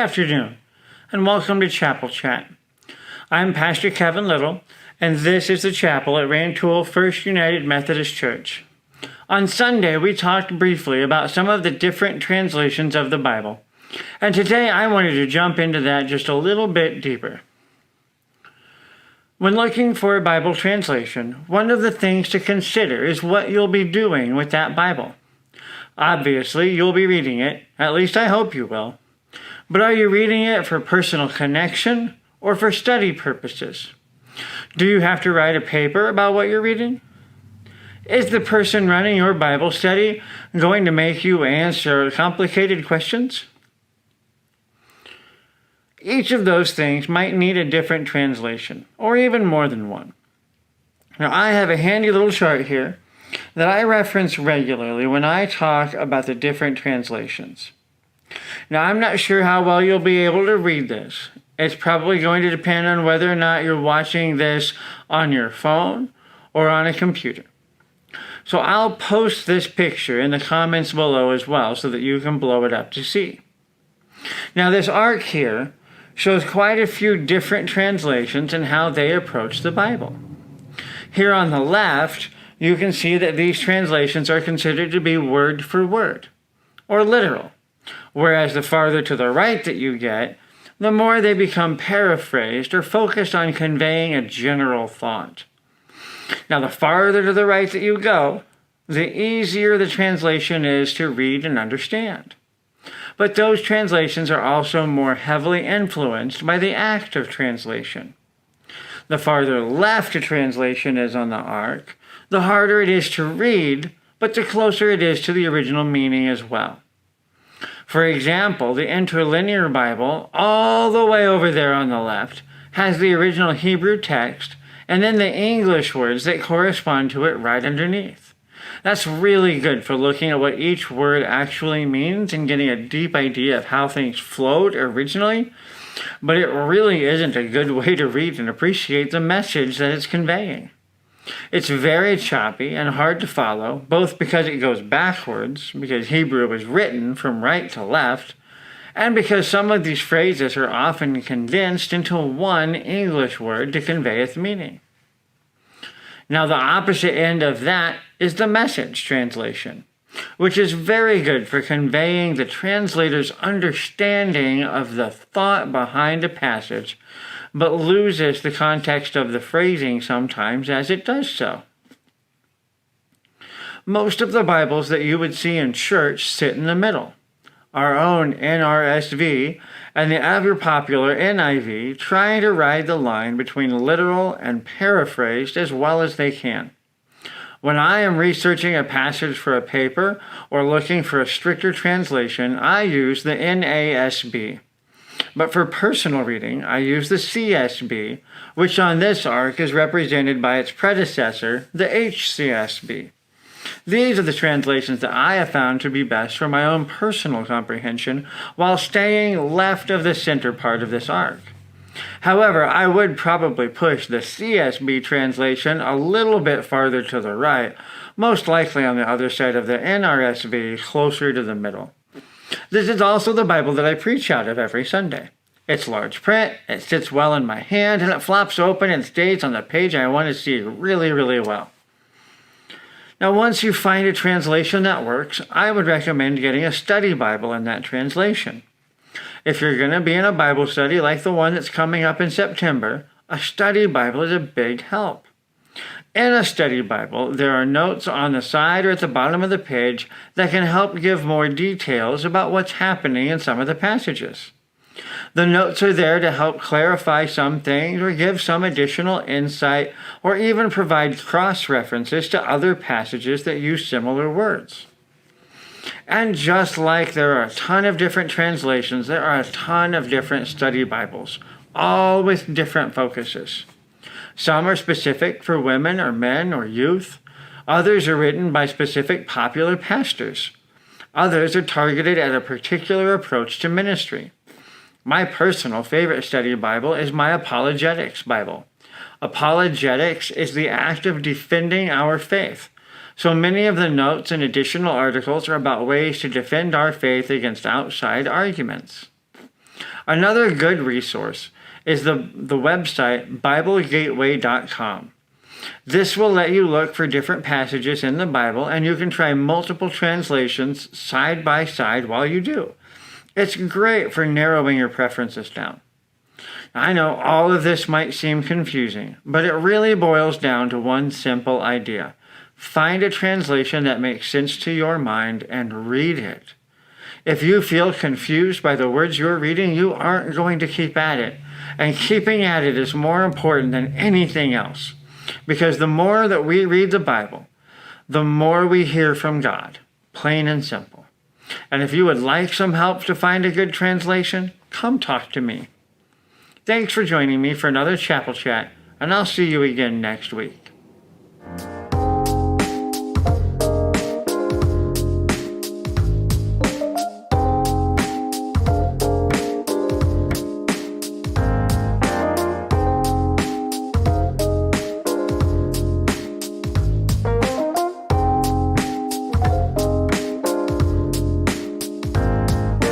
afternoon, and welcome to Chapel Chat. I'm Pastor Kevin Little, and this is the chapel at Rantoul First United Methodist Church. On Sunday, we talked briefly about some of the different translations of the Bible, and today I wanted to jump into that just a little bit deeper. When looking for a Bible translation, one of the things to consider is what you'll be doing with that Bible. Obviously, you'll be reading it, at least I hope you will. But are you reading it for personal connection or for study purposes? Do you have to write a paper about what you're reading? Is the person running your Bible study going to make you answer complicated questions? Each of those things might need a different translation, or even more than one. Now, I have a handy little chart here that I reference regularly when I talk about the different translations. Now, I'm not sure how well you'll be able to read this. It's probably going to depend on whether or not you're watching this on your phone or on a computer. So I'll post this picture in the comments below as well so that you can blow it up to see. Now, this arc here shows quite a few different translations and how they approach the Bible. Here on the left, you can see that these translations are considered to be word for word, or literal, whereas the farther to the right that you get, the more they become paraphrased or focused on conveying a general thought. Now, the farther to the right that you go, the easier the translation is to read and understand. But those translations are also more heavily influenced by the act of translation. The farther left a translation is on the arc, the harder it is to read, but the closer it is to the original meaning as well. For example, the Interlinear Bible, all the way over there on the left, has the original Hebrew text and then the English words that correspond to it right underneath. That's really good for looking at what each word actually means and getting a deep idea of how things flowed originally, but it really isn't a good way to read and appreciate the message that it's conveying. It's very choppy and hard to follow, both because it goes backwards, because Hebrew was written from right to left, and because some of these phrases are often condensed into one English word to convey its meaning. Now, the opposite end of that is the Message translation, which is very good for conveying the translator's understanding of the thought behind a passage, but loses the context of the phrasing sometimes as it does so. Most of the Bibles that you would see in church sit in the middle. Our own NRSV and the ever-popular NIV trying to ride the line between literal and paraphrased as well as they can. When I am researching a passage for a paper or looking for a stricter translation, I use the NASB. But for personal reading, I use the CSB, which on this arc is represented by its predecessor, the HCSB. These are the translations that I have found to be best for my own personal comprehension while staying left of the center part of this arc. However, I would probably push the CSB translation a little bit farther to the right, most likely on the other side of the NRSV, closer to the middle. This is also the Bible that I preach out of every Sunday. It's large print, it sits well in my hand, and it flops open and stays on the page I want to see really, really well. Now, once you find a translation that works, I would recommend getting a study Bible in that translation. If you're going to be in a Bible study like the one that's coming up in September, a study Bible is a big help. In a study Bible, there are notes on the side or at the bottom of the page that can help give more details about what's happening in some of the passages. The notes are there to help clarify some things or give some additional insight or even provide cross-references to other passages that use similar words. And just like there are a ton of different translations, there are a ton of different study Bibles, all with different focuses. Some are specific for women or men or youth. Others are written by specific popular pastors. Others are targeted at a particular approach to ministry. My personal favorite study Bible is my Apologetics Bible. Apologetics is the act of defending our faith. So many of the notes and additional articles are about ways to defend our faith against outside arguments. Another good resource is the website BibleGateway.com. This will let you look for different passages in the Bible, and you can try multiple translations side by side while you do. It's great for narrowing your preferences down. I know all of this might seem confusing, but it really boils down to one simple idea. Find a translation that makes sense to your mind and read it. If you feel confused by the words you're reading, you aren't going to keep at it. And keeping at it is more important than anything else. Because the more that we read the Bible, the more we hear from God, plain and simple. And if you would like some help to find a good translation, come talk to me. Thanks for joining me for another Chapel Chat, and I'll see you again next week.